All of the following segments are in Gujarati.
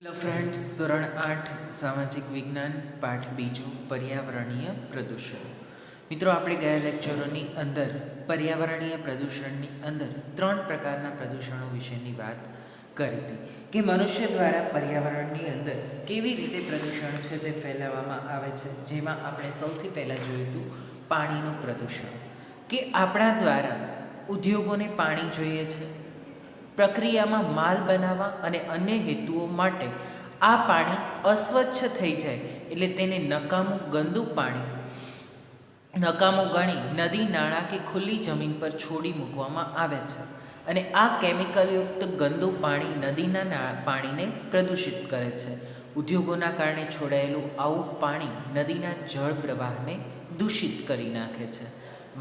હેલો ફ્રેન્ડ્સ, ધોરણ 8 સામાજિક વિજ્ઞાન પાઠ બીજો પર્યાવરણીય પ્રદૂષણ. મિત્રો, આપણે ગયા લેક્ચરોની અંદર પર્યાવરણીય પ્રદૂષણની અંદર 3 પ્રકારના પ્રદૂષણો વિશેની વાત કરી હતી કે મનુષ્ય દ્વારા પર્યાવરણની અંદર કેવી રીતે પ્રદૂષણ છે તે ફેલાવવામાં આવે છે. જેમાં આપણે સૌથી પહેલાં જોયું હતું પાણીનું પ્રદૂષણ, કે આપણા દ્વારા ઉદ્યોગોને પાણી જોઈએ છે, પ્રક્રિયામાં માલ બનાવવા અને અન્ય હેતુઓ માટે આ પાણી અસ્વચ્છ થઈ જાય એટલે તેને નકામું ગંદુ પાણી નકામું ગણી નદી, નાળા કે ખુલ્લી જમીન પર છોડી મૂકવામાં આવે છે. અને આ કેમિકલયુક્ત ગંદુ પાણી નદીના પાણીને પ્રદૂષિત કરે છે. ઉદ્યોગોના કારણે છોડાયેલું આવું પાણી નદીના જળ પ્રવાહને દૂષિત કરી નાખે છે.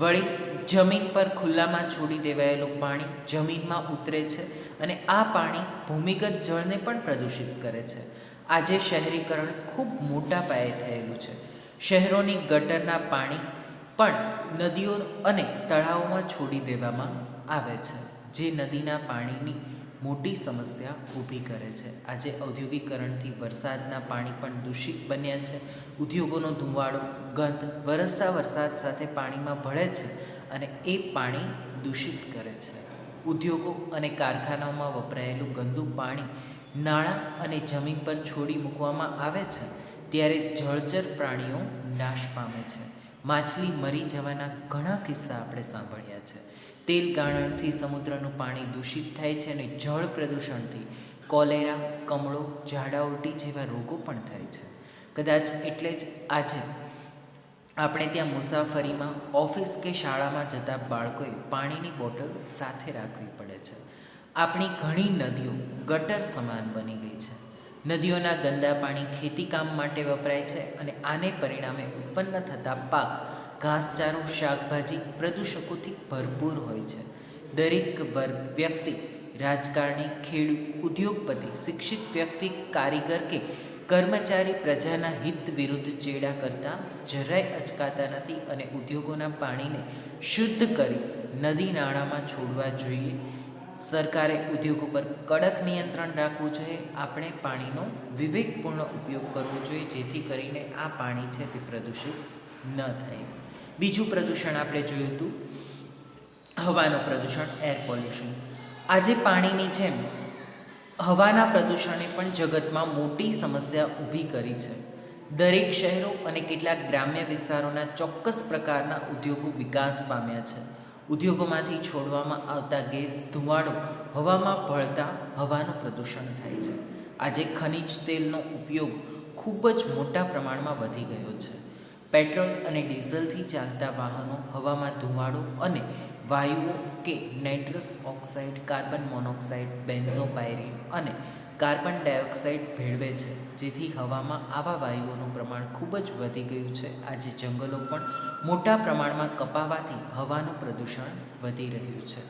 વળી જમીન પર ખુલ્લામાં છોડી દેવાયેલું પાણી જમીનમાં ઉતરે છે અને આ પાણી ભૂમિગત જળને પણ પ્રદૂષિત કરે છે. આજે શહેરીકરણ ખૂબ મોટા પાયે થયેલું છે. શહેરોની ગટરના પાણી પણ નદીઓ અને તળાવોમાં છોડી દેવામાં આવે છે, જે નદીના પાણીની મોટી સમસ્યા ઊભી કરે છે. આજે ઔદ્યોગિકરણથી વરસાદના પાણી પણ દૂષિત બન્યા છે. ઉદ્યોગોનો ધુમાડો, ગંધ વરસતા વરસાદ સાથે પાણીમાં ભળે છે અને એ પાણી દૂષિત કરે છે. ઉદ્યોગો અને કારખાનાઓમાં વપરાયેલું ગંદુ પાણી નાળા અને જમીન પર છોડી મૂકવામાં આવે છે ત્યારે જળચર પ્રાણીઓ નાશ પામે છે. માછલી મરી જવાના ઘણા કિસ્સા આપણે સાંભળ્યા છે. તેલ ગાળણથી સમુદ્રનું પાણી દૂષિત થાય છે અને જળ પ્રદૂષણથી કોલેરા, કમળો, ઝાડા ઉલટી જેવા રોગો પણ થાય છે. કદાચ એટલે જ આજે આપણે ત્યાં મુસાફરીમાં, ઓફિસ કે શાળામાં જતા બાળકોએ પાણીની બોટલ સાથે રાખવી પડે છે. આપણી ઘણી નદીઓ ગટર સમાન બની ગઈ છે. નદીઓના ગંદા પાણી ખેતીકામ માટે વપરાય છે અને આને પરિણામે ઉત્પન્ન થતા પાક, ઘાસચારો, શાકભાજી પ્રદૂષકોથી ભરપૂર હોય છે. દરેક વર્ગ, વ્યક્તિ, રાજકારણી, ખેડૂત, ઉદ્યોગપતિ, શિક્ષિત વ્યક્તિ, કારીગર કે કર્મચારી પ્રજાના હિત વિરુદ્ધ ચેડા કરતાં જરાય અચકાતા નથી અને ઉદ્યોગોના પાણીને શુદ્ધ કરી નદી નાળામાં છોડવા જોઈએ. સરકારે ઉદ્યોગો પર કડક નિયંત્રણ રાખવું જોઈએ. આપણે પાણીનો વિવેકપૂર્ણ ઉપયોગ કરવો જોઈએ, જેથી કરીને આ પાણી છે તે પ્રદૂષિત ન થાય. બીજું પ્રદૂષણ આપણે જોયું હતું હવાનું પ્રદૂષણ, એર પોલ્યુશન. આજે પાણીની જેમ હવાના પ્રદૂષણે પણ જગતમાં મોટી સમસ્યા ઊભી કરી છે. દરેક શહેરો અને કેટલાક ગ્રામ્ય વિસ્તારોના ચોક્કસ પ્રકારના ઉદ્યોગો વિકાસ પામ્યા છે. ઉદ્યોગોમાંથી છોડવામાં આવતા ગેસ, ધુમાડો હવામાં ભળતા હવાનું પ્રદૂષણ થાય છે. આજે ખનિજ તેલનો ઉપયોગ ખૂબ જ મોટા પ્રમાણમાં વધી ગયો છે. પેટ્રોલ અને ડીઝલથી ચાલતા વાહનો હવામાં ધુમાડો અને વાયુઓ કે નાઇટ્રસ ઓક્સાઇડ, કાર્બન મોનોક્સાઇડ, બેન્ઝોપાયરીન અને કાર્બન ડાયોક્સાઇડ ભેળવે છે, જેથી હવામાં આવા વાયુઓનું પ્રમાણ ખૂબ જ વધી ગયું છે. આજે જંગલો પણ મોટા પ્રમાણમાં કપાવાથી હવાનું પ્રદૂષણ વધી રહ્યું છે.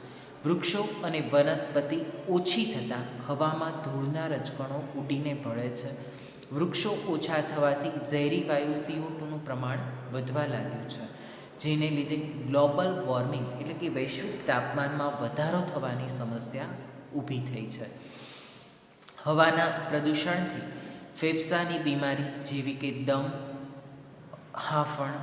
વૃક્ષો અને વનસ્પતિ ઓછી થતાં હવામાં ધૂળના રજકણો ઉડીને ભળે છે. વૃક્ષો ઓછા થવાથી ઝેરી વાયુ CO2નું પ્રમાણ વધવા લાગ્યું છે, જેને લીધે ગ્લોબલ વોર્મિંગ એટલે કે વૈશ્વિક તાપમાનમાં વધારો થવાની સમસ્યા ઊભી થઈ છે. હવાના પ્રદૂષણથી ફેફસાની બીમારી જેવી કે દમ, હાંફણ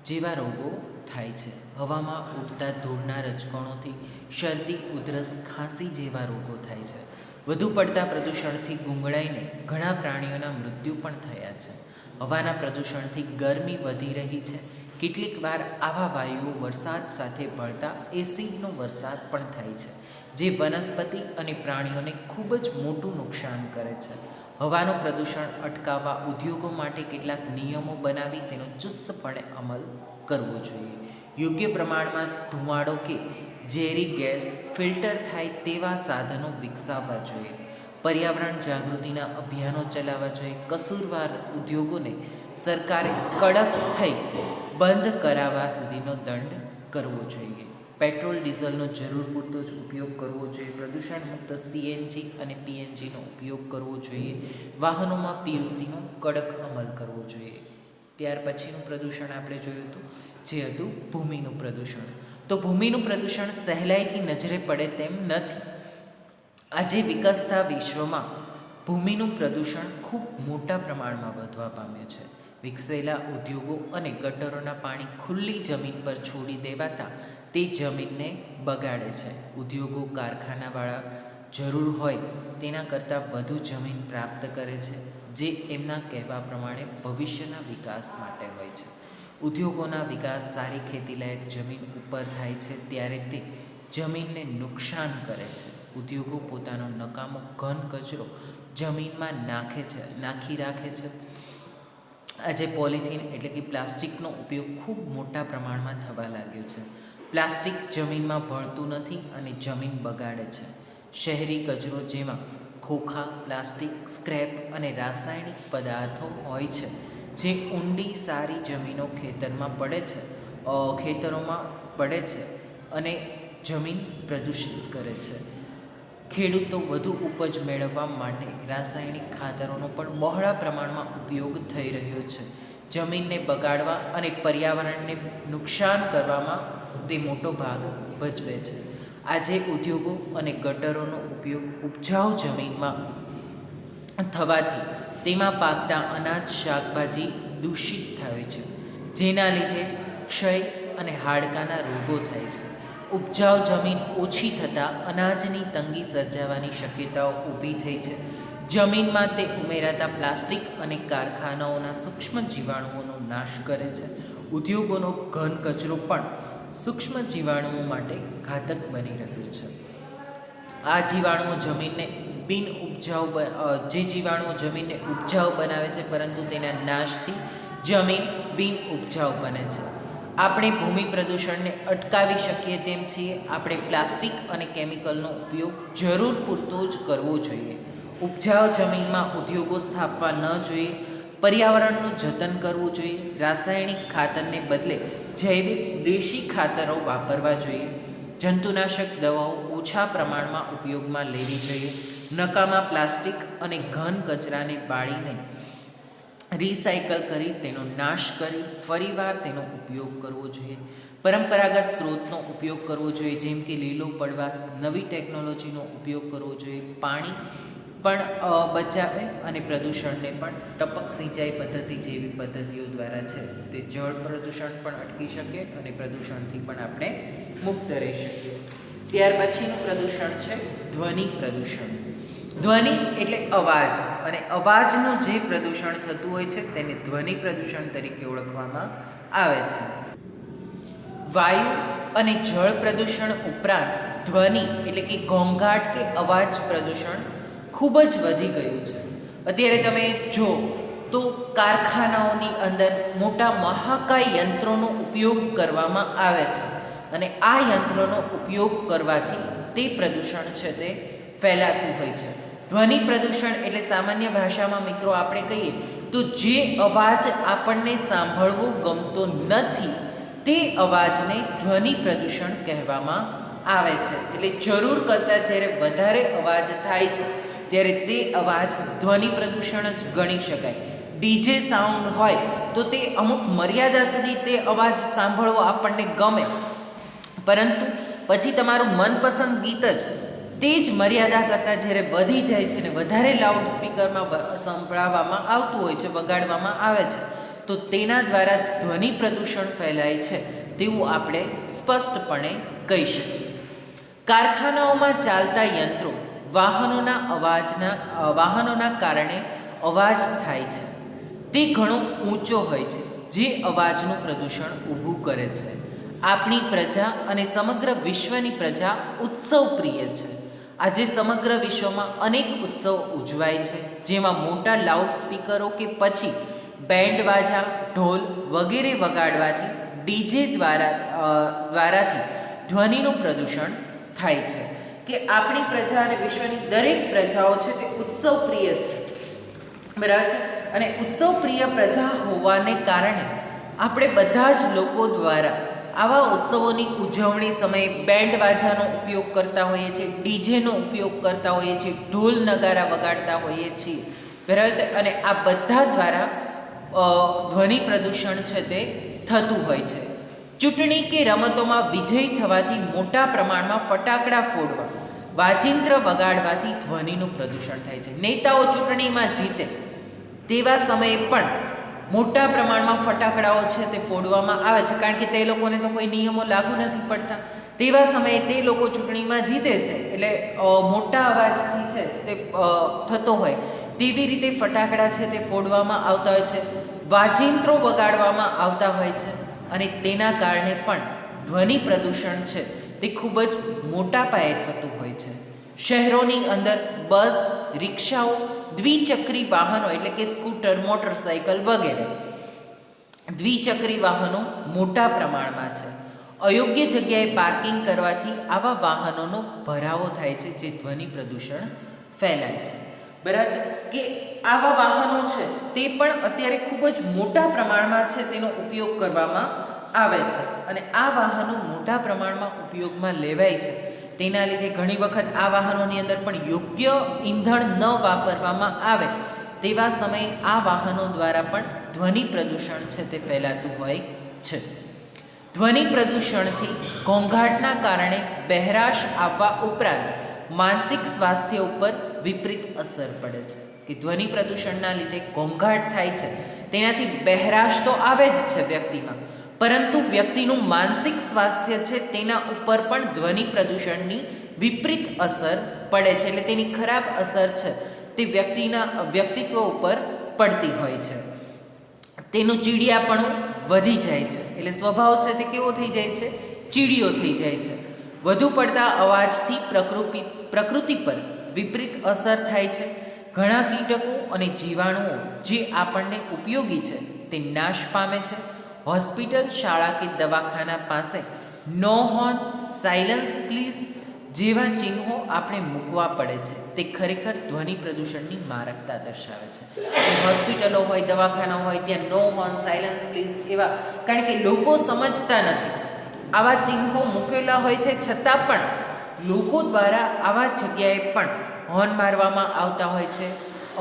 જેવા રોગો થાય છે. હવામાં ઉડતા ધૂળના રજકણોથી શરદી, ઉધરસ, ખાંસી જેવા રોગો થાય છે. વધુ પડતા પ્રદૂષણથી ગુંગળાઈને ઘણા પ્રાણીઓના મૃત્યુ પણ થયા છે. હવાના પ્રદૂષણથી ગરમી વધી રહી છે. કેટલીક વાર આવા વાયુઓ વરસાદ સાથે ભળતા એસિડનો વરસાદ પણ થાય છે, જે વનસ્પતિ અને પ્રાણીઓને ખૂબ જ મોટું નુકસાન કરે છે. હવાનું પ્રદૂષણ અટકાવવા ઉદ્યોગો માટે કેટલાક નિયમો બનાવી તેનો ચુસ્તપણે અમલ કરવો જોઈએ. યોગ્ય પ્રમાણમાં ધુમાડો કે ઝેરી ગેસ ફિલ્ટર થાય તેવા સાધનો વિકસાવવા જોઈએ. પર્યાવરણ જાગૃતિના અભિયાનો ચલાવવા જોઈએ. કસૂરવાર ઉદ્યોગોને સરકારે કડક થઈ બંધ કરાવવા સુધીનો દંડ કરવો જોઈએ. પેટ્રોલ, ડીઝલનો જરૂર પૂરતો જ ઉપયોગ કરવો જોઈએ. પ્રદૂષણ મુક્ત CNG અને PNGનો ઉપયોગ કરવો જોઈએ. વાહનોમાં PUCનો કડક અમલ કરવો જોઈએ. ત્યાર પછીનું પ્રદૂષણ આપણે જોયું હતું, જે હતું ભૂમિનું પ્રદૂષણ. તો ભૂમિનું પ્રદૂષણ સહેલાઈથી નજરે પડે તેમ નથી. આજે વિકસતા વિશ્વમાં ભૂમિનું પ્રદૂષણ ખૂબ મોટા પ્રમાણમાં વધવા પામ્યું છે. વિકસેલા ઉદ્યોગો અને ગટરોના પાણી ખુલ્લી જમીન પર છોડી દેવાતા તે જમીનને બગાડે છે. ઉદ્યોગો કારખાનાવાળા જરૂર હોય તેના કરતાં વધુ જમીન પ્રાપ્ત કરે છે, જે એમના કહેવા પ્રમાણે ભવિષ્યના વિકાસ માટે હોય છે. ઉદ્યોગોના વિકાસ સારી ખેતીલાયક જમીન ઉપર થાય છે ત્યારે તે જમીનને નુકસાન કરે છે. ઉદ્યોગો પોતાનો નકામો ઘન કચરો જમીનમાં નાખી રાખે છે. આજે પોલિથીન એટલે કે પ્લાસ્ટિકનો ઉપયોગ ખૂબ મોટા પ્રમાણમાં થવા લાગ્યો છે. પ્લાસ્ટિક જમીનમાં ભળતું નથી અને જમીન બગાડે છે. શહેરી કચરો જેમાં ખોખા, પ્લાસ્ટિક, સ્ક્રેપ અને રાસાયણિક પદાર્થો હોય છે, જે ઊંડી સારી જમીનો ખેતરોમાં પડે છે અને જમીન પ્રદૂષિત કરે છે. ખેડૂતો વધુ ઉપજ મેળવવા માટે રાસાયણિક ખાતરોનો પણ બહોળા પ્રમાણમાં ઉપયોગ થઈ રહ્યો છે. જમીનને બગાડવા અને પર્યાવરણને નુકસાન કરવામાં તે મોટો ભાગ ભજવે છે. આજે ઉદ્યોગો અને ગટરોનો ઉપયોગ ઉપજાઉ જમીનમાં થવાથી તેમાં પાકતા અનાજ, શાકભાજી દૂષિત થાય છે, જેના લીધે ક્ષય અને હાડકાના રોગો થાય છે. ઉપજાઉ જમીન ઓછી થતાં અનાજની તંગી સર્જાવાની શક્યતાઓ ઊભી થઈ છે. જમીનમાં તે ઉમેરાતા પ્લાસ્ટિક અને કારખાનાઓના સૂક્ષ્મ જીવાણુઓનો નાશ કરે છે. ઉદ્યોગોનો ઘન કચરો પણ સૂક્ષ્મ જીવાણુઓ માટે ઘાતક બની રહ્યું છે. આ જીવાણુઓ જમીનને ઉપજાઉ બનાવે છે, પરંતુ તેના નાશથી જમીન બિન ઉપજાઉ બને છે. આપણે ભૂમિ પ્રદૂષણને અટકાવી શકીએ તેમ છીએ. આપણે પ્લાસ્ટિક અને કેમિકલનો ઉપયોગ જરૂર પૂરતો જ કરવો જોઈએ. ઉપજાઉ જમીનમાં ઉદ્યોગો સ્થાપવા ન જોઈએ. પર્યાવરણનું જતન કરવું જોઈએ. રાસાયણિક ખાતરને બદલે જૈવિક દેશી ખાતરો વાપરવા જોઈએ. જંતુનાશક દવાઓ ઓછા પ્રમાણમાં ઉપયોગમાં લેવી જોઈએ. નકામા પ્લાસ્ટિક અને ઘન કચરાને બાળીને રિસાયકલ કરી તેનો નાશ કરી ફરીવાર તેનો ઉપયોગ કરવો જોઈએ. પરંપરાગત સ્ત્રોતનો ઉપયોગ કરવો જોઈએ, જેમ કે લીલો પડવાશ. નવી ટેકનોલોજીનો ઉપયોગ કરવો જોઈએ. પાણી પણ બચાવે અને પ્રદૂષણને પણ ટપક સિંચાઈ પદ્ધતિ જેવી પદ્ધતિઓ દ્વારા છે તે જળ પ્રદૂષણ પણ અટકી શકે અને પ્રદૂષણથી પણ આપણે મુક્ત રહી શકીએ. ત્યાર પછીનું પ્રદૂષણ છે ધ્વનિ પ્રદૂષણ. ધ્વનિ એટલે અવાજ, અને અવાજનું જે પ્રદૂષણ થતું હોય છે તેને ધ્વનિ પ્રદૂષણ તરીકે ઓળખવામાં આવે છે. વાયુ અને જળ પ્રદૂષણ ઉપરાંત ધ્વનિ એટલે કે ઘોંઘાટ કે અવાજ પ્રદૂષણ ખૂબ જ વધી ગયું છે. અત્યારે તમે જો તો કારખાનાઓની અંદર મોટા મહાકાય યંત્રોનો ઉપયોગ કરવામાં આવે છે, અને આ યંત્રોનો ઉપયોગ કરવાથી તે પ્રદૂષણ છે તે ફેલાતું હોય છે. ધ્વનિ પ્રદૂષણ એટલે સામાન્ય ભાષામાં મિત્રો આપણે કહીએ તો જે અવાજ આપણને સાંભળવો ગમતો નથી તે અવાજને ધ્વનિ પ્રદૂષણ કહેવામાં આવે છે. એટલે જરૂર કરતાં જ્યારે વધારે અવાજ થાય છે ત્યારે તે અવાજ ધ્વનિ પ્રદૂષણ જ ગણી શકાય. ડીજે સાઉન્ડ હોય તો તે અમુક મર્યાદા સુધી તે અવાજ સાંભળવો આપણને ગમે, પરંતુ પછી તમારું મનપસંદ ગીત જ તે જ મર્યાદા કરતાં જ્યારે વધી જાય છે ને વધારે લાઉડ સ્પીકરમાં સંભળાવવામાં આવતું હોય છે, વગાડવામાં આવે છે, તો તેના દ્વારા ધ્વનિ પ્રદૂષણ ફેલાય છે તેવું આપણે સ્પષ્ટપણે કહી શકીએ. કારખાનાઓમાં ચાલતા યંત્રો, વાહનોના કારણે અવાજ થાય છે તે ઘણો ઊંચો હોય છે, જે અવાજનું પ્રદૂષણ ઊભું કરે છે. આપણી પ્રજા અને સમગ્ર વિશ્વની પ્રજા ઉત્સવ પ્રિય છે. આજે સમગ્ર વિશ્વમાં અનેક ઉત્સવ ઉજવાય છે, જેમાં મોટા લાઉડ સ્પીકરો કે પછી બેન્ડ વાજા, ઢોલ વગેરે વગાડવાથી ડીજે દ્વારાથી ધ્વનિનું પ્રદૂષણ થાય છે. કે આપણી પ્રજા અને વિશ્વની દરેક પ્રજાઓ છે તે ઉત્સવ પ્રિય છે, બરાબર છે. અને ઉત્સવ પ્રિય પ્રજા હોવાને કારણે આપણે બધા જ લોકો દ્વારા આવા ઉત્સવોની ઉજવણી સમયે બેન્ડ વાજાનો ઉપયોગ કરતા હોઈએ છીએ, ડીજેનો ઉપયોગ કરતા હોઈએ છીએ, ઢોલ નગારા વગાડતા હોઈએ છીએ, બરાબર છે. અને આ બધા દ્વારા ધ્વનિ પ્રદૂષણ છે તે થતું હોય છે. ચૂંટણી કે રમતોમાં વિજયી થવાથી મોટા પ્રમાણમાં ફટાકડા ફોડવા, વાજિંત્ર વગાડવાથી ધ્વનિનું પ્રદૂષણ થાય છે. નેતાઓ ચૂંટણીમાં જીતે તેવા સમયે પણ મોટા પ્રમાણમાં ફટાકડાઓ છે તે ફોડવામાં આવે છે, કારણ કે તે લોકોને તો કોઈ નિયમો લાગુ નથી પડતા. તેવા સમયે તે લોકો ચૂંટણીમાં જીતે છે એટલે મોટા અવાજથી છે તે થતો હોય તેવી રીતે ફટાકડા છે તે ફોડવામાં આવતા હોય છે, વાજિંત્રો વગાડવામાં આવતા હોય છે, અને તેના કારણે પણ ધ્વનિ પ્રદૂષણ છે તે ખૂબ જ મોટા પાયે થતું હોય છે. શહેરોની અંદર બસ, રિક્ષાઓ, દ્વિચક્રી વાહનો એટલે કે સ્કૂટર, મોટરસાઇકલ વગેરે દ્વિચક્રી વાહનો મોટા પ્રમાણમાં છે. અયોગ્ય જગ્યાએ પાર્કિંગ કરવાથી આવા વાહનોનો ભરાવો થાય છે, જે ધ્વનિ પ્રદૂષણ ફેલાય છે. બરાબર છે કે આવા વાહનો છે તે પણ અત્યારે ખૂબ જ મોટા પ્રમાણમાં છે તેનો ઉપયોગ કરવામાં આવે છે, અને આ વાહનો મોટા પ્રમાણમાં ઉપયોગમાં લેવાય છે. તેના લીધે ઘણી વખત આ વાહનોની અંદર પણ યોગ્ય ઈંધણ ન વાપરવામાં આવે તેવા સમયે આ વાહનો દ્વારા પણ ધ્વનિ પ્રદૂષણ છે તે ફેલાતું હોય છે. ધ્વનિ પ્રદૂષણથી ઘોંઘાટના કારણે બહેરાશ આવવા ઉપરાંત માનસિક સ્વાસ્થ્ય ઉપર વિપરીત અસર પડે છે. કે ધ્વનિ પ્રદૂષણના લીધે ઘોંઘાટ થાય છે, તેનાથી બહેરાશ તો આવે જ છે વ્યક્તિમાં, પરંતુ વ્યક્તિનું માનસિક સ્વાસ્થ્ય છે તેના ઉપર પણ ધ્વનિ પ્રદૂષણની વિપરીત અસર પડે છે. એટલે તેની ખરાબ અસર છે તે વ્યક્તિના વ્યક્તિત્વ ઉપર પડતી હોય છે. તેનું ચીડિયાપણું વધી જાય છે, એટલે સ્વભાવ છે તે કેવો થઈ જાય છે? ચીડિયો થઈ જાય છે. વધુ પડતા અવાજથી પ્રકૃતિ પર વિપરીત અસર થાય છે. ઘણા કીટકો અને જીવાણુઓ જે આપણને ઉપયોગી છે તે નાશ પામે છે. હોસ્પિટલ, શાળા કે દવાખાના પાસે નો હોર્ન, સાયલન્સ પ્લીઝ જેવા ચિહ્નો આપણે મૂકવા પડે છે. તે ખરેખર ધ્વનિ પ્રદૂષણની મારકતા દર્શાવે છે. હોસ્પિટલો હોય, દવાખાના હોય, ત્યાં નો હોર્ન, સાયલન્સ પ્લીઝ એવા, કારણ કે લોકો સમજતા નથી. આવા ચિહ્નો મૂકેલા હોય છે, છતાં પણ લોકો દ્વારા આવા જગ્યાએ પણ હોર્ન મારવામાં આવતા હોય છે,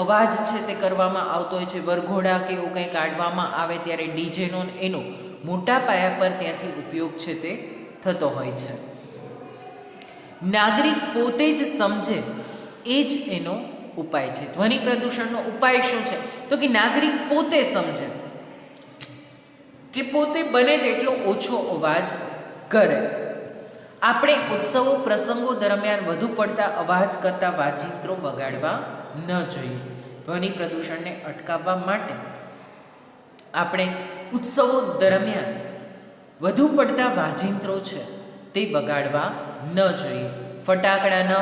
અવાજ છે તે કરવામાં આવતો હોય છે. વરઘોડા કે એવું કંઈ કાઢવામાં આવે ત્યારે ડીજેનો એનો મોટા પાયા પર ત્યાંથી ઉપયોગ છે તે થતો હોય છે. નાગરિક પોતે જ સમજે એ જ એનો ઉપાય છે. ધ્વનિ પ્રદૂષણનો ઉપાય શું છે? તો કે નાગરિક પોતે સમજે કે પોતે બને તેટલો ઓછો અવાજ કરે. આપણે ઉત્સવો, પ્રસંગો દરમિયાન વધુ પડતા અવાજ કરતા વાજિંત્રો વગાડવા ન જોઈએ. ધ્વનિ પ્રદૂષણને અટકાવવા માટે આપણે ઉત્સવો દરમિયાન વધુ પડતા વાજિંત્રો છે તે વગાડવા ન જોઈએ. ફટાકડા ન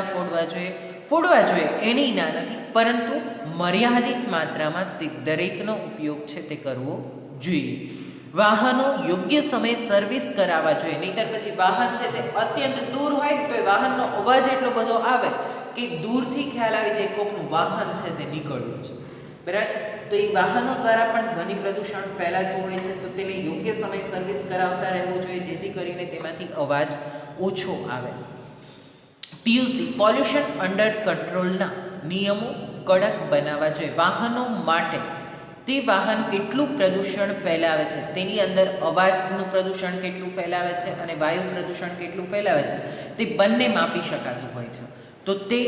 ફોડવા જોઈએ એની ના નથી, પરંતુ મર્યાદિત માત્રામાં તે દરેકનો ઉપયોગ છે તે કરવો જોઈએ. વાહનો યોગ્ય સમયે સર્વિસ કરાવવા જોઈએ, નહીંતર પછી વાહન છે તે અત્યંત દૂર હોય તો એ વાહનનો અવાજ એટલો બધો આવે કે દૂરથી ખ્યાલ આવી જાય કોકનું વાહન છે તે નીકળ્યું છે. બરાબર છે? તો એ વાહનો દ્વારા પણ ધ્વનિ પ્રદૂષણ ફેલાતું હોય છે, તો તેને યોગ્ય સમયે સર્વિસ કરાવતા રહેવું જોઈએ, જેથી કરીને તેમાંથી અવાજ ઓછો આવે. પીયુસી પોલ્યુશન અંડર કંટ્રોલના નિયમો કડક બનાવવા જોઈએ. વાહનો માટે તે વાહન કેટલું પ્રદૂષણ ફેલાવે છે, તેની અંદર અવાજનું પ્રદૂષણ કેટલું ફેલાવે છે અને વાયુ પ્રદૂષણ કેટલું ફેલાવે છે, તે બંને માપી શકાતું હોય છે. તો તે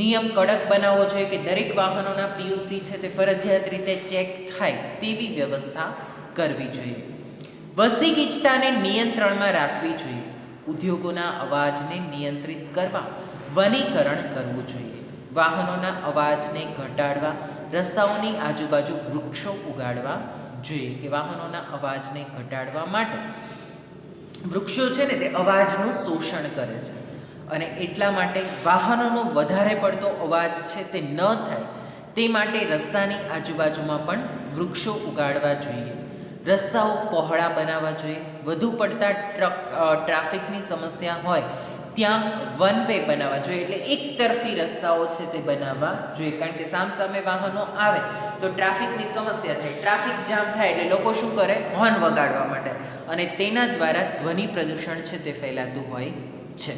નિયમ કડક બનાવવો જોઈએ કે દરેક વાહનોના પીયુસી છે તે ફરજિયાત રીતે ચેક થાય તેવી વ્યવસ્થા કરવી જોઈએ. વસ્તી ગીચતાને નિયંત્રણમાં રાખવી જોઈએ. ઉદ્યોગોના અવાજને નિયંત્રિત કરવા વનીકરણ કરવું જોઈએ. વાહનોના અવાજને ઘટાડવા રસ્તાઓની આજુબાજુ વૃક્ષો ઉગાડવા જોઈએ. કે વાહનોના અવાજને ઘટાડવા માટે વૃક્ષો છે ને તે અવાજનું શોષણ કરે છે, અને એટલા માટે વાહનોનો વધારે પડતો અવાજ છે તે ન થાય તે માટે રસ્તાની આજુબાજુમાં પણ વૃક્ષો ઉગાડવા જોઈએ. રસ્તાઓ પહોળા બનાવવા જોઈએ. વધુ પડતા ટ્રાફિકની સમસ્યા હોય ત્યાં વન વે બનાવવા જોઈએ, એટલે એક તરફી રસ્તાઓ છે તે બનાવવા જોઈએ. કારણ કે સામસામે વાહનો આવે તો ટ્રાફિકની સમસ્યા થાય, ટ્રાફિક જામ થાય એટલે લોકો શું કરે? હોર્ન વગાડવા માટે, અને તેના દ્વારા ધ્વનિ પ્રદૂષણ છે તે ફેલાતું હોય છે.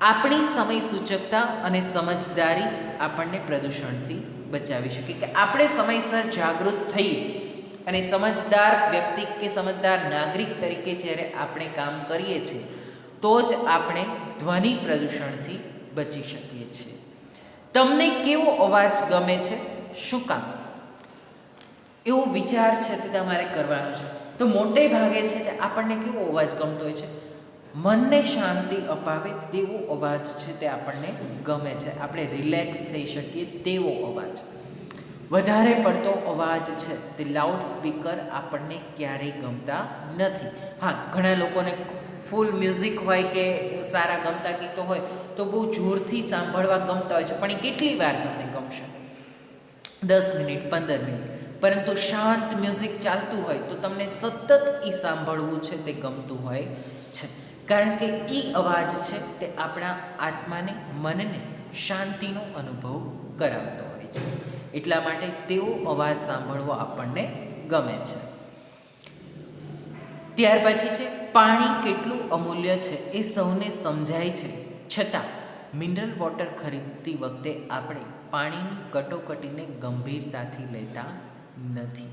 આપણી સમય સૂચકતા અને સમજદારી જ આપણને પ્રદૂષણથી બચાવી શકે. કે આપણે સમયસર જાગૃત થઈએ અને સમજદાર વ્યક્તિ કે સમજદાર નાગરિક તરીકે જ્યારે આપણે કામ કરીએ છીએ તો જ આપણે ધ્વનિ પ્રદૂષણથી બચી શકીએ છીએ. તમને કેવો અવાજ ગમે છે, શું કામ? એવો વિચાર છે તે તમારે કરવાનો છે. તો મોટે ભાગે છે તે આપણને કેવો અવાજ ગમતો હોય છે? મનને શાંતિ અપાવે તેવો અવાજ છે તે આપણને ગમે છે. આપણે રિલેક્સ થઈ શકીએ તેવો અવાજ. વધારે પડતો અવાજ છે તે લાઉડ સ્પીકર આપણને ક્યારેય ગમતા નથી. હા, ઘણા લોકોને ફૂલ મ્યુઝિક હોય કે સારા ગમતા ગીતો હોય તો બહુ જોરથી સાંભળવા ગમતા હોય છે, પણ એ કેટલી વાર તમને ગમશે? 10 મિનિટ, 15 મિનિટ. પરંતુ શાંત મ્યુઝિક ચાલતું હોય તો તમને સતત એ સાંભળવું છે તે ગમતું હોય છે, કારણ કે એ અવાજ છે તે આપણા આત્માને, મનને શાંતિનો અનુભવ કરાવતો હોય છે. એટલા માટે તેવો અવાજ સાંભળવો આપણને ગમે છે. ત્યાર પછી છે પાણી કેટલું અમૂલ્ય છે એ સૌને સમજાય છે, છતાં મિનરલ વોટર ખરીદતી વખતે આપણે પાણીની કટોકટીને ગંભીરતાથી લેતા નથી.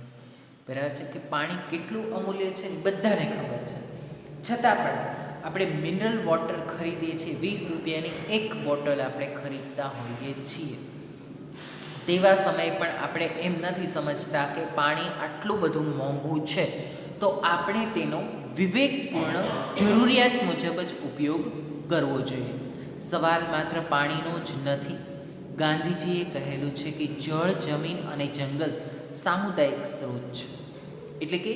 બરાબર છે કે પાણી કેટલું અમૂલ્ય છે બધાને ખબર છે, છતાં પણ આપણે મિનરલ વોટર ખરીદીએ છીએ. 20 રૂપિયાની એક બોટલ આપણે ખરીદતા હોઈએ છીએ. તેવા સમયે પણ આપણે એમ નથી સમજતા કે પાણી આટલું બધું મોંઘું છે, તો આપણે તેનો વિવેકપૂર્ણ જરૂરિયાત મુજબ જ ઉપયોગ કરવો જોઈએ. સવાલ માત્ર પાણીનો જ નથી. ગાંધીજીએ કહેલું છે કે જળ, જમીન અને જંગલ સામુદાયિક સ્ત્રોત છે. એટલે કે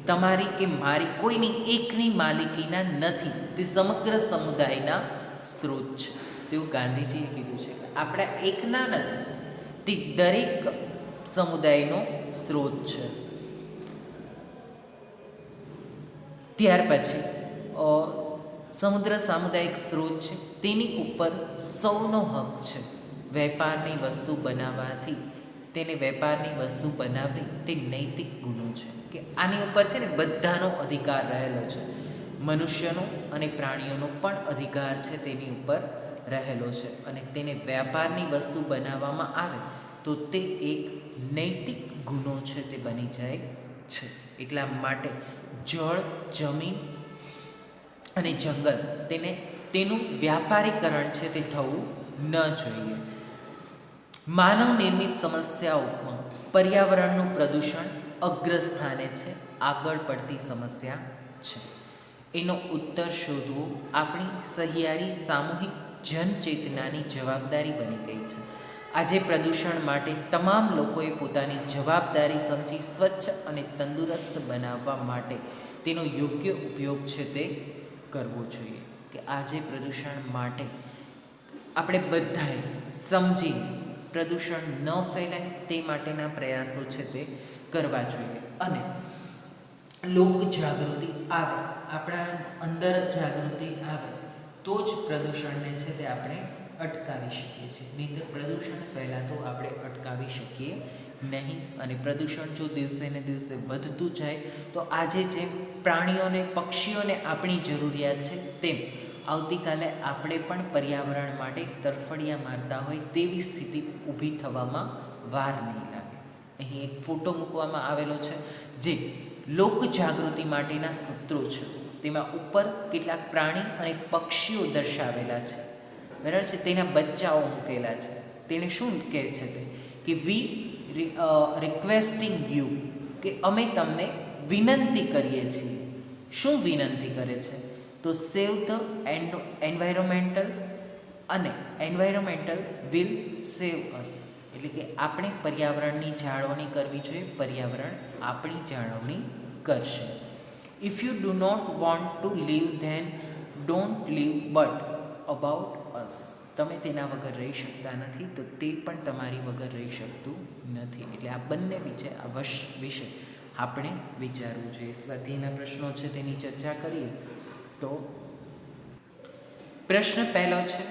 તમારી કે મારી કોઈની એકની માલિકીના નથી, તે સમગ્ર સમુદાયના સ્ત્રોત છે. તેવું ગાંધીજીએ કીધું છે. આપણા એકના નથી, તે દરેક સમુદાયનો સ્ત્રોત છે. ત્યાર પછી સમુદ્ર સામુદાયિક સ્ત્રોત છે, તેની ઉપર સૌનો હક છે. વેપારની વસ્તુ બનાવવાથી તેને વેપારની વસ્તુ બનાવવી તે નૈતિક ગુનો છે, કે આની ઉપર છે ને બધાનો અધિકાર રહેલો છે. મનુષ્યનો અને પ્રાણીઓનો પણ અધિકાર છે તેની ઉપર રહેલો છે, અને તેને વેપારની વસ્તુ બનાવવામાં આવે તો તે એક નૈતિક ગુનો છે તે બની જાય છે. એટલા માટે જળ, જમીન અને જંગલ તેનું વ્યાપારીકરણ છે તે થવું ન જોઈએ. માનવ નિર્મિત સમસ્યાઓમાં પર્યાવરણનું પ્રદૂષણ અગ્રસ્થાને છે, આગળ પડતી સમસ્યા છે. એનો ઉત્તર શોધવો આપણી સહિયારી સામૂહિક જનચેતનાની જવાબદારી બની ગઈ છે. આજે પ્રદૂષણ માટે તમામ લોકોએ પોતાની જવાબદારી સમજી સ્વચ્છ અને તંદુરસ્ત બનાવવા માટે તેનો યોગ્ય ઉપયોગ છે તે કરવો જોઈએ. કે આજે પ્રદૂષણ માટે આપણે બધાએ સમજી પ્રદૂષણ ન ફેલાય તે માટેના પ્રયાસો છે તે કરવા જોઈએ. અને લોક જાગૃતિ આવે, આપણા અંદર જાગૃતિ આવે તો જ પ્રદૂષણને છે તે આપણે અટકાવી શકીએ છીએ. નહીંતર પ્રદૂષણ ફેલાતું આપણે અટકાવી શકીએ નહીં. અને પ્રદૂષણ જો દિવસે ને દિવસે વધતું જાય તો આજે જેમ પ્રાણીઓને, પક્ષીઓને આપણી જરૂરિયાત છે, તેમ આવતીકાલે આપણે પણ પર્યાવરણ માટે તરફડિયા મારતા હોય તેવી સ્થિતિ ઊભી થવામાં વાર નહીં લાગે. અહીં એક ફોટો મૂકવામાં આવેલો છે જે લોક જાગૃતિ માટેના સૂત્રો છે. તેમાં ઉપર કેટલાક પ્રાણી અને પક્ષીઓ દર્શાવેલા છે, બરાબર છે. તેના બચ્ચાઓ મૂકેલા છે. તેને શું કહે છે તે કે વી રિક્વેસ્ટિંગ યુ, કે અમે તમને વિનંતી કરીએ છીએ. શું વિનંતી કરે છે? તો સેવ ધ એન્વાયરમેન્ટલ, અને એન્વાયરમેન્ટલ વિલ સેવ અસ. એટલે કે આપણે પર્યાવરણની જાળવણી કરવી જોઈએ, પર્યાવરણ આપણી જાળવણી કરશે. If you do not want to leave then don't leave, but about us. તમે તેના વગર રહી શકતા નથી તો તે પણ તમારી વગર રહી શકતું નથી. એટલે આ બંને વિશે આપણે વિચારવું જોઈએ. સ્વાધ્યાયના પ્રશ્નો છે તેની ચર્ચા કરીએ તો પ્રશ્ન પહેલો છે,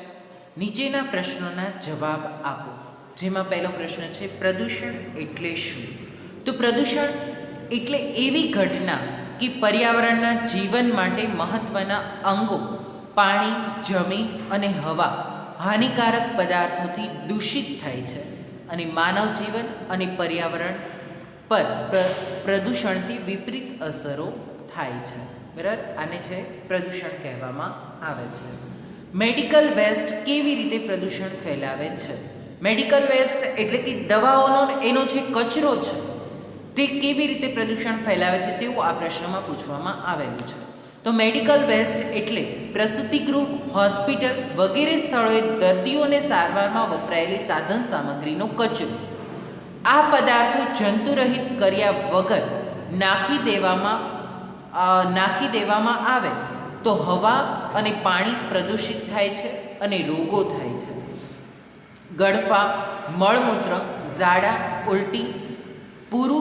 નીચેના પ્રશ્નોના જવાબ આપો. જેમાં પહેલો પ્રશ્ન છે પ્રદૂષણ એટલે શું? તો પ્રદૂષણ એટલે એવી ઘટના કે પર્યાવરણના જીવન માટે મહત્ત્વના અંગો પાણી, જમીન અને હવા હાનિકારક પદાર્થોથી દૂષિત થાય છે, અને માનવ જીવન અને પર્યાવરણ પર પ્રદૂષણથી વિપરીત અસરો થાય છે. બરાબર, આને છે પ્રદૂષણ કહેવામાં આવે છે. મેડિકલ વેસ્ટ કેવી રીતે પ્રદૂષણ ફેલાવે છે? મેડિકલ વેસ્ટ એટલે કે દવાઓનો એનો જે કચરો છે તે કેવી રીતે પ્રદૂષણ ફેલાવે છે તેવું આ પ્રશ્નમાં પૂછવામાં આવેલું છે. તો મેડિકલ વેસ્ટ એટલે પ્રસૂતિગૃહ, હોસ્પિટલ વગેરે સ્થળોએ દર્દીઓને સારવારમાં વપરાયેલી સાધન સામગ્રીનો કચરો. આ પદાર્થો જંતુરહિત કર્યા વગર નાખી દેવામાં આવે તો હવા અને પાણી પ્રદૂષિત થાય છે અને રોગો થાય છે. ગળફા, મળમૂત્ર, ઝાડા, ઉલટી, પરુ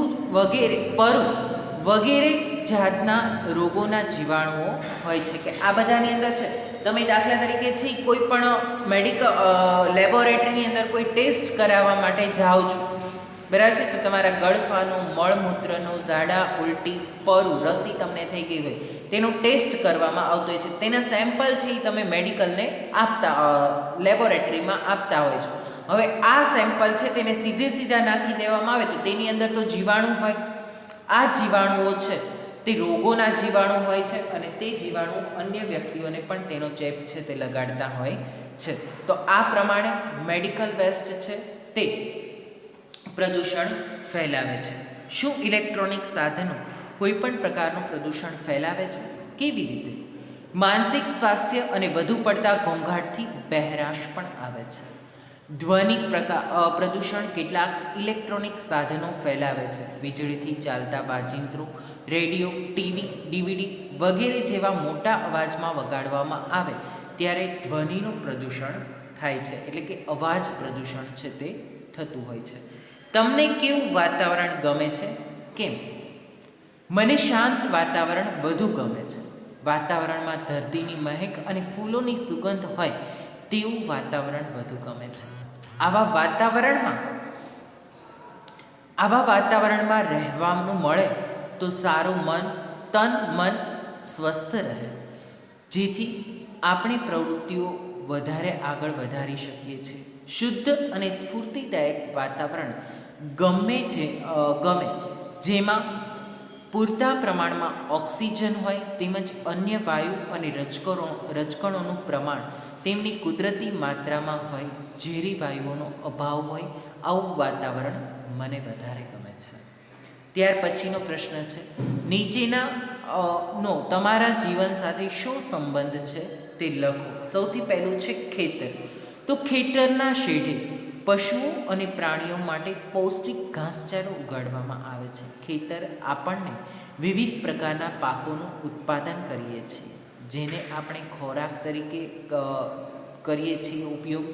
વગેરે જાતના રોગોના જીવાણુઓ હોય છે કે આ બધાની અંદર છે. તમે દાખલા તરીકે છે કોઈ પણ લેબોરેટરીની અંદર કોઈ ટેસ્ટ કરાવવા માટે જાઓ છો, બરાબર છે, તો તમારા ગળફાનું, મળમૂત્રનું, ઝાડા, ઉલટી, પરું, રસી તમને થઈ ગઈ હોય તેનો ટેસ્ટ કરવામાં આવતો હોય છે. તેના સેમ્પલ છે એ તમે મેડિકલને લેબોરેટરીમાં આપતા હોય છો. હવે આ સેમ્પલ છે તેને સીધા નાખી દેવામાં આવે તો તેની અંદર તો જીવાણુ હોય. આ જીવાણુઓ છે તે રોગોના જીવાણુ હોય છે અને તે જીવાણુ અન્ય વ્યક્તિઓને પણ તેનો ચેપ છે તે લગાડતા હોય છે. તો આ પ્રમાણે મેડિકલ વેસ્ટ છે તે પ્રદૂષણ ફેલાવે છે. શું ઇલેક્ટ્રોનિક સાધનો કોઈ પણ પ્રકારનું પ્રદૂષણ ફેલાવે છે? કેવી રીતે? માનસિક સ્વાસ્થ્ય અને વધુ પડતા ઘોંઘાટથી બહેરાશ પણ આવે છે. ધ્વનિ પ્રદૂષણ કેટલાક ઇલેક્ટ્રોનિક સાધનો ફેલાવે છે. વીજળીથી ચાલતા વાજિંત્રો, રેડિયો, ટીવી, ડીવીડી વગેરે જેવા મોટા અવાજમાં વગાડવામાં આવે ત્યારે ધ્વનિનું પ્રદૂષણ થાય છે, એટલે કે અવાજ પ્રદૂષણ છે તે થતું હોય છે. તમને કેવું વાતાવરણ ગમે છે? કેમ? મને શાંત વાતાવરણ વધુ ગમે છે. વાતાવરણમાં ધરતીની મહેક અને ફૂલોની સુગંધ હોય તેવું વાતાવરણ વધુ ગમે છે. આવા વાતાવરણમાં રહેવાનું મળે તો સારું મન સ્વસ્થ રહે, જેથી આપણી પ્રવૃત્તિઓ વધારે આગળ વધારી શકીએ છીએ. શુદ્ધ અને સ્ફૂર્તિદાયક વાતાવરણ ગમે જેમાં પૂરતા પ્રમાણમાં ઓક્સિજન હોય તેમજ અન્ય વાયુ અને રજકણોનું પ્રમાણ તેમની કુદરતી માત્રામાં હોય, ઝેરી વાયુઓનો અભાવ હોય, આવું વાતાવરણ મને વધારે ગમે છે. ત્યાર પછીનો પ્રશ્ન છે, નીચેના તમારા જીવન સાથે શું સંબંધ છે તે લખો. સૌથી પહેલું છે ખેતર. તો ખેતરના શેઢે પશુઓ અને પ્રાણીઓ માટે પૌષ્ટિક ઘાસચારો ઉગાડવામાં આવે છે. ખેતર આપણને વિવિધ પ્રકારના પાકોનું ઉત્પાદન કરીએ છીએ, જેને આપણે ખોરાક તરીકે કરીએ છીએ ઉપયોગ.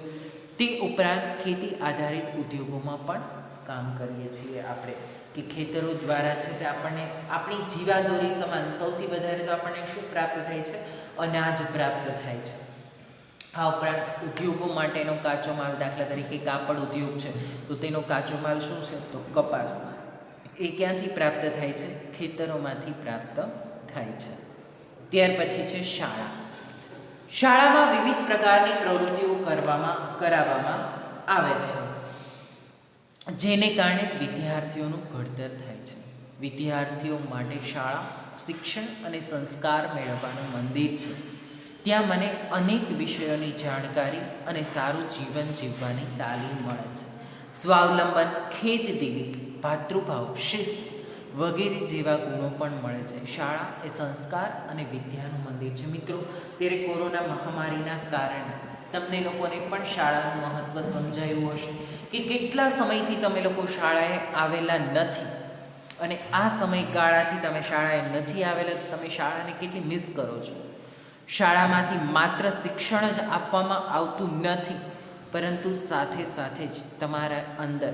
તે ઉપરાંત ખેતી આધારિત ઉદ્યોગોમાં પણ કામ કરીએ છીએ આપણે, કે ખેતરો દ્વારા છે તે આપણને આપણી જીવાદોરી સમાન સૌથી વધારે તો આપણને શું પ્રાપ્ત થાય છે? અનાજ પ્રાપ્ત થાય છે. આ ઉપરાંત ઉદ્યોગો માટેનો કાચો માલ, દાખલા તરીકે કાપડ ઉદ્યોગ છે તો તેનો કાચો માલ શું છે? તો કપાસ. એ ક્યાંથી પ્રાપ્ત થાય છે? ખેતરોમાંથી પ્રાપ્ત થાય છે. ત્યાર પછી છે શાળા. શાળામાં વિવિધ પ્રકારની પ્રવૃત્તિઓ કરાવવામાં આવે છે, જેને કારણે વિદ્યાર્થીઓનું ઘડતર થાય છે. વિદ્યાર્થીઓ માટે શાળા શિક્ષણ અને સંસ્કાર મેળવવાનું મંદિર છે. ત્યાં મને અનેક વિષયોની જાણકારી અને સારું જીવન જીવવાની તાલીમ મળે છે. સ્વાવલંબન, ખેતદિલી, ભાતૃભાવ, શિસ્ત વગેરે જેવા ગુણો પણ મળે છે. શાળા એ સંસ્કાર અને વિદ્યાનું મંદિર છે. મિત્રો, ત્યારે કોરોના મહામારીના કારણે તમને લોકોને પણ શાળાનું મહત્ત્વ સમજાયું હશે કે કેટલા સમયથી તમે લોકો શાળાએ આવેલા નથી અને આ સમયગાળાથી તમે શાળાએ નથી આવેલા, તમે શાળાને કેટલી મિસ કરો છો. શાળામાંથી માત્ર શિક્ષણ જ આપવામાં આવતું નથી, પરંતુ સાથે સાથે જ તમારા અંદર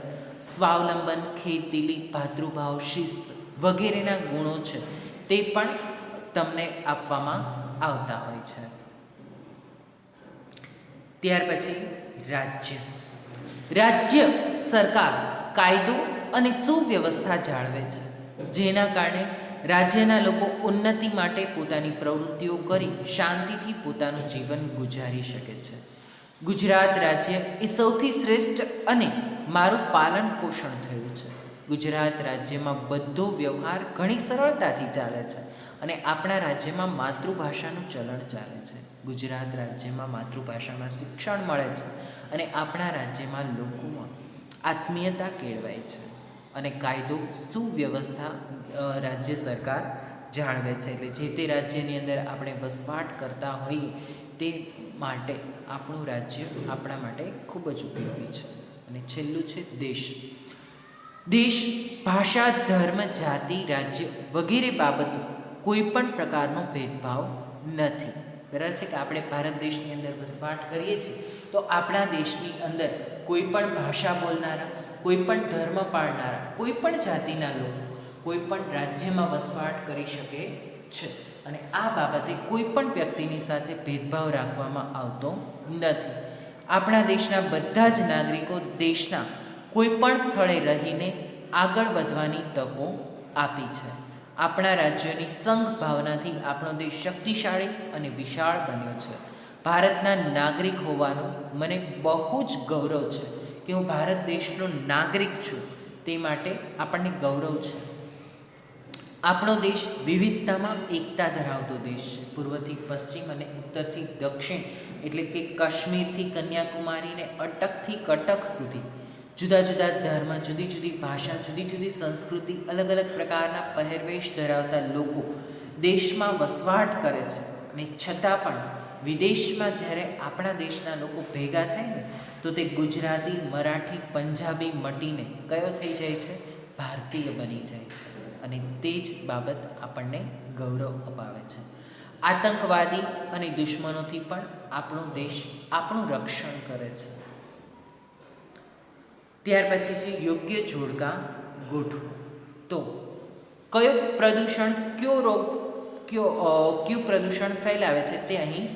સ્વાવલંબન, ખેતદિલી, ભાતૃભાવ, શિસ્ત વગેરેના ગુણો છે તે પણ તમને આપવામાં આવતા હોય છે. ત્યાર પછી રાજ્ય સરકાર કાયદો અને સુવ્યવસ્થા જાળવે છે, જેના કારણે રાજ્યના લોકો ઉન્નતિ માટે પોતાની પ્રવૃત્તિઓ કરી શાંતિથી પોતાનું જીવન ગુજારી શકે છે. ગુજરાત રાજ્ય એ સૌથી શ્રેષ્ઠ અને મારું પાલન પોષણ થયું છે. ગુજરાત રાજ્યમાં બધો વ્યવહાર ઘણી સરળતાથી ચાલે છે અને આપણા રાજ્યમાં માતૃભાષાનું ચલણ ચાલે છે. ગુજરાત રાજ્યમાં માતૃભાષામાં શિક્ષણ મળે છે અને આપણા રાજ્યમાં લોકોમાં આત્મીયતા કેળવાય છે અને કાયદો સુવ્યવસ્થા રાજ્ય સરકાર જાળવે છે. એટલે જે તે રાજ્યની અંદર આપણે વસવાટ કરતા હોઈએ તે માટે આપણું રાજ્ય આપણા માટે ખૂબ જ ઉપયોગી છે. અને છેલ્લું છે દેશ. દેશ ભાષા, ધર્મ, જાતિ, રાજ્ય વગેરે બાબતો કોઈ પણ પ્રકારનો ભેદભાવ નથી. બરાબર છે કે આપણે ભારત દેશની અંદર વસવાટ કરીએ છીએ તો આપણા દેશની અંદર કોઈ પણ ભાષા બોલનારા, કોઈ પણ ધર્મ પાળનારા, કોઈ પણ જાતિના લોકો કોઈ પણ રાજ્યમાં વસવાટ કરી શકે છે અને આ બાબતે કોઈ પણ વ્યક્તિની સાથે ભેદભાવ રાખવામાં આવતો નથી. આપણા દેશના બધા જ નાગરિકો દેશના કોઈ પણ સ્થળે રહીને આગળ વધવાની તકો આપી છે. આપણા રાજ્યોની સંઘ ભાવનાથી આપણો દેશ શક્તિશાળી અને વિશાળ બન્યો છે. ભારતના નાગરિક હોવાનું મને બહુ જ ગૌરવ છે કે હું ભારત દેશનો નાગરિક છું. તે માટે આપણને ગૌરવ છે. આપણો દેશ વિવિધતામાં એકતા ધરાવતો દેશ છે. પૂર્વથી પશ્ચિમ અને ઉત્તરથી દક્ષિણ એટલે કે કાશ્મીરથી કન્યાકુમારીને અટકથી કટક સુધી જુદા જુદા ધર્મ, જુદી જુદી ભાષા, જુદી જુદી સંસ્કૃતિ, અલગ અલગ પ્રકારના પહેરવેશ ધરાવતા લોકો દેશમાં વસવાટ કરે છે અને છતાં પણ વિદેશમાં જ્યારે આપણા દેશના લોકો ભેગા થાય ને તો તે ગુજરાતી, મરાઠી, પંજાબી મટીને કયો થઈ જાય છે? ભારતીય બની જાય છે. અને તે જ બાબત આપણને ગૌરવ અપાવે છે. આતંકવાદી અને દુશ્મનોથી પણ આપણો દેશ આપણું રક્ષણ કરે છે. ત્યાર પછી છે યોગ્ય જોડકા ગોઠવો. તો કયો પ્રદૂષણ, કયો રોગ, કયું પ્રદૂષણ ફેલાવે છે? તે અહીં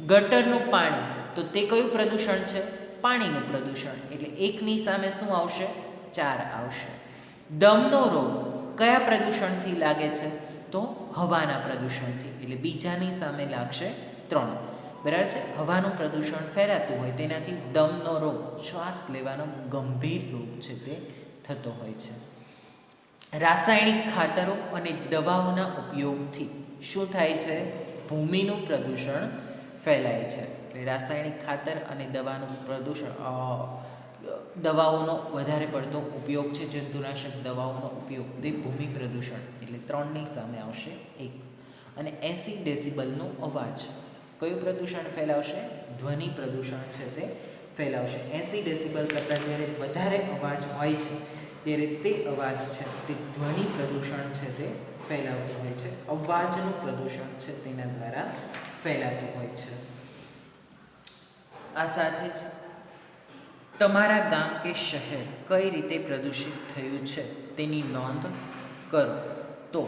ગટરનું પાણી. તો તે કયું પ્રદૂષણ છે? પાણીનું પ્રદૂષણ. એટલે એકની સામે શું આવશે? 4 આવશે. દમનો રોગ કયા પ્રદૂષણથી લાગે છે? તો હવાના પ્રદૂષણથી. એટલે બીજાની સામે લાગશે 3. બરાબર છે. હવાનું પ્રદૂષણ ફેલાતું હોય તેનાથી દમનો રોગ, શ્વાસ લેવાનો ગંભીર રોગ છે તે થતો હોય છે. રાસાયણિક ખાતરો અને દવાઓના ઉપયોગથી શું થાય છે? ભૂમિનું પ્રદૂષણ ફેલાય છે. એટલે રાસાયણિક ખાતર અને દવાનું પ્રદૂષણ, દવાઓનો વધારે પડતો ઉપયોગ છે, જંતુનાશક દવાઓનો ઉપયોગ, તે ભૂમિ પ્રદૂષણ. એટલે 3ની સામે આવશે 1. અને 80 ડેસિબલનો અવાજ કયું પ્રદૂષણ ફેલાવશે? ધ્વનિ પ્રદૂષણ છે તે ફેલાવશે. 80 ડેસિબલ કરતાં જ્યારે વધારે અવાજ હોય છે ત્યારે તે અવાજ છે તે ધ્વનિ પ્રદૂષણ છે તે ફેલાવતું હોય છે. અવાજનું પ્રદૂષણ છે તેના દ્વારા ફેલાતું હોય છે. આ સાથે જ તમારા ગામ કે શહેર કઈ રીતે પ્રદૂષિત થયું છે તેની નોંધ કરો. તો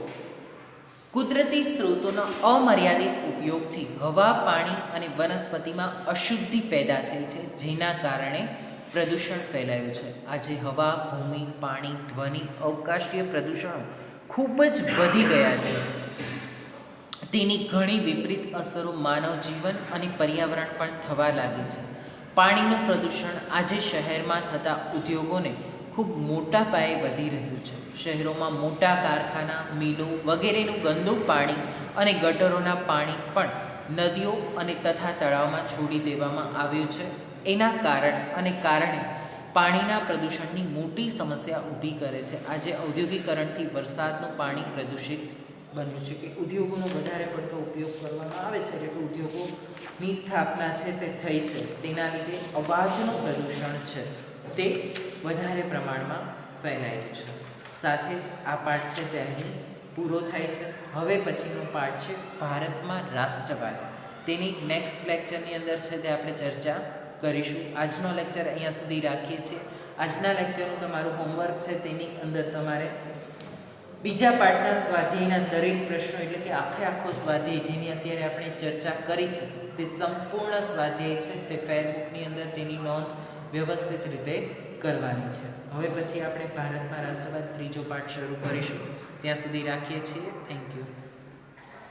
કુદરતી સ્ત્રોતોના અમર્યાદિત ઉપયોગથી હવા, પાણી અને વનસ્પતિમાં અશુદ્ધિ પેદા થઈ છે, જેના કારણે પ્રદૂષણ ફેલાયું છે. આજે હવા, ભૂમિ, પાણી, ધ્વનિ, અવકાશીય પ્રદૂષણો ખૂબ જ વધી ગયા છે. તેની ઘણી વિપરીત અસરો માનવ જીવન અને પર્યાવરણ પણ થવા લાગી છે. પાણીનું પ્રદૂષણ આજે શહેરમાં થતા ઉદ્યોગોને ખૂબ મોટા પાયે વધી રહ્યું છે. શહેરોમાં મોટા કારખાના, મિલો વગેરેનું ગંદુ પાણી અને ગટરોના પાણી પણ નદીઓ અને તથા તળાવમાં છોડી દેવામાં આવ્યું છે. એના કારણે પાણીના પ્રદૂષણની મોટી સમસ્યા ઊભી કરે છે. આજે ઔદ્યોગિકરણથી વરસાદનું પાણી પ્રદૂષિત બન્યું છે કે ઉદ્યોગોનો વધારે પડતો ઉપયોગ કરવામાં આવે છે, એટલે કે ઉદ્યોગોની સ્થાપના છે તે થઈ છે. તેના લીધે અવાજનું પ્રદૂષણ છે તે વધારે પ્રમાણમાં ફેલાયું છે. સાથે જ આ પાઠ છે તે અહીં પૂરો થાય છે. હવે પછીનો પાઠ છે ભારતમાં રાષ્ટ્રવાદ. તેની નેક્સ્ટ લેક્ચરની અંદર છે તે આપણે ચર્ચા કરીશું. આજનો લેક્ચર અહીંયા સુધી રાખીએ છીએ. આજના લેક્ચરનું તમારું હોમવર્ક છે તેની અંદર તમારે બીજા પાઠના સ્વાધ્યાયના દરેક પ્રશ્નો, એટલે કે આખો સ્વાધ્યાય જેની અત્યારે આપણે ચર્ચા કરી છે તે સંપૂર્ણ સ્વાધ્યાય છે તે ફેરબુકની અંદર તેની નોંધ વ્યવસ્થિત રીતે કરવાની છે. હવે પછી આપણે ભારતમાં રાષ્ટ્રવાદ ત્રીજો પાઠ શરૂ કરીશું. ત્યાં સુધી રાખીએ છીએ. Thank you.